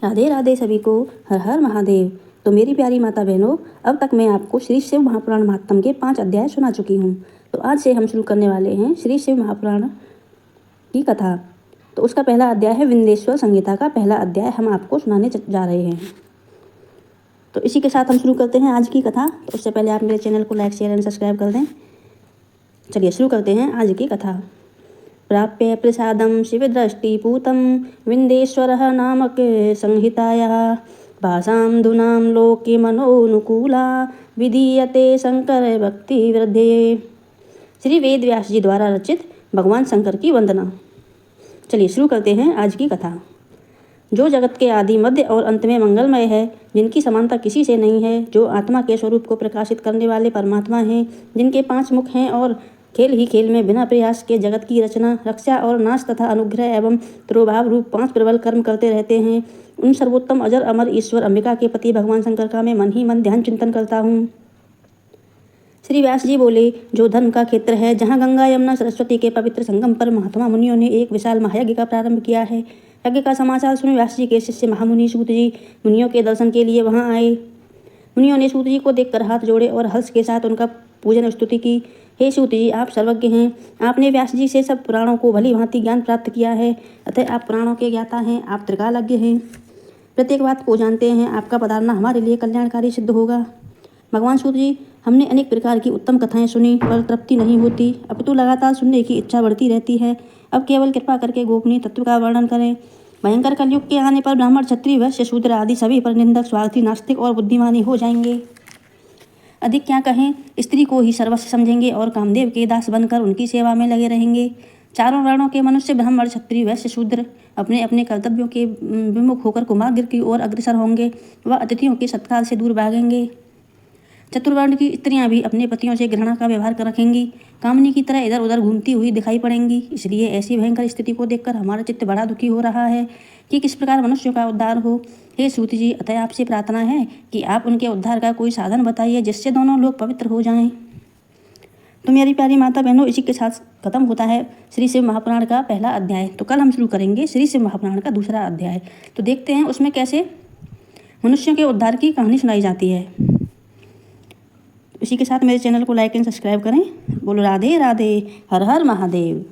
राधे राधे सभी को, हर हर महादेव। तो मेरी प्यारी माता बहनों, अब तक मैं आपको श्री शिव महापुराण महात्म के 5 अध्याय सुना चुकी हूँ। तो आज से हम शुरू करने वाले हैं श्री शिव महापुराण की कथा। तो उसका पहला अध्याय है विंध्येश्वर संहिता का पहला अध्याय हम आपको सुनाने जा रहे हैं। तो इसी के साथ हम शुरू करते हैं आज की कथा। तो उससे पहले आप मेरे चैनल को लाइक शेयर एंड सब्सक्राइब कर दें। चलिए शुरू करते हैं आज की कथा। प्राप्य प्रसादं शिवदृष्टिपूतं विन्ध्येश्वरः नामक संहितायाः भाषां धुनां लोके मनोनुकूला विधीयते शंकर भक्ति वृद्धे। श्री वेद व्यास जी द्वारा रचित भगवान शंकर की वंदना। चलिए शुरू करते हैं आज की कथा। जो जगत के आदि मध्य और अंत में मंगलमय है, जिनकी समानता किसी से नहीं है, जो आत्मा के स्वरूप को प्रकाशित करने वाले परमात्मा हैं, जिनके 5 मुख हैं और खेल ही खेल में बिना प्रयास के जगत की रचना, रक्षा और नाश तथा अनुग्रह एवं तिरोभाव रूप 5 प्रबल कर्म करते रहते हैं, उन सर्वोत्तम अजर अमर ईश्वर अंबिका के पति भगवान शंकर का मैं मन ही मन ध्यान चिंतन करता हूँ। श्री व्यास जी बोले, जो धर्म का क्षेत्र है, जहाँ गंगा यमुना सरस्वती के पवित्र संगम पर महात्मा मुनियों ने एक विशाल महायज्ञ का प्रारंभ किया है। यज्ञ का समाचार सुन व्यास जी के शिष्य महामुनि सूत जी मुनियों के दर्शन के लिए वहाँ आए। मुनियों ने सूत जी को देखकर हाथ जोड़े और हर्ष के साथ उनका पूजन स्तुति की। हे सूत जी, आप सर्वज्ञ हैं। आपने व्यास जी से सब पुराणों को भली भांति ज्ञान प्राप्त किया है, अतः आप पुराणों के ज्ञाता हैं, आप त्रिकालज्ञ हैं, प्रत्येक बात को जानते हैं। आपका पधारना हमारे लिए कल्याणकारी सिद्ध होगा। भगवान सूत जी, हमने अनेक प्रकार की उत्तम कथाएं सुनी पर तृप्ति नहीं होती, अब तो लगातार सुनने की इच्छा बढ़ती रहती है। अब केवल कृपा करके गोपनीय तत्व का वर्णन करें। भयंकर कलयुग के आने पर ब्राह्मण, क्षत्रिय, वैश्य, शूद्र आदि सभी पर निंदक, स्वार्थी, नास्तिक और बुद्धिमानी हो जाएंगे। अधिक क्या कहें, स्त्री को ही सर्वस्व समझेंगे और कामदेव के दास बनकर उनकी सेवा में लगे रहेंगे। चारों वर्णों के मनुष्य, ब्राह्मण, क्षत्रिय, वैश्य, शूद्र अपने अपने कर्तव्यों के विमुख होकर कुमार्ग की ओर अग्रसर होंगे। वह अतिथियों के सत्कार से दूर भागेंगे। चतुर्वर्ण की स्त्रियां भी अपने पतियों से घृणा का व्यवहार कर रखेंगी, कामनी की तरह इधर उधर घूमती हुई दिखाई पड़ेंगी। इसलिए ऐसी भयंकर स्थिति को देखकर हमारा चित्त बड़ा दुखी हो रहा है कि किस प्रकार मनुष्यों का उद्धार हो। हे सूत जी, अतः आपसे प्रार्थना है कि आप उनके उद्धार का कोई साधन बताइए, जिससे दोनों लोग पवित्र हो जाएं। तो मेरी प्यारी माता बहनों, इसी के साथ खत्म होता है श्री शिव महापुराण का पहला अध्याय। तो कल हम शुरू करेंगे श्री शिव महापुराण का दूसरा अध्याय। तो देखते हैं उसमें कैसे मनुष्यों के उद्धार की कहानी सुनाई जाती है। इसी के साथ मेरे चैनल को लाइक एंड सब्सक्राइब करें। बोलो राधे राधे, हर हर महादेव।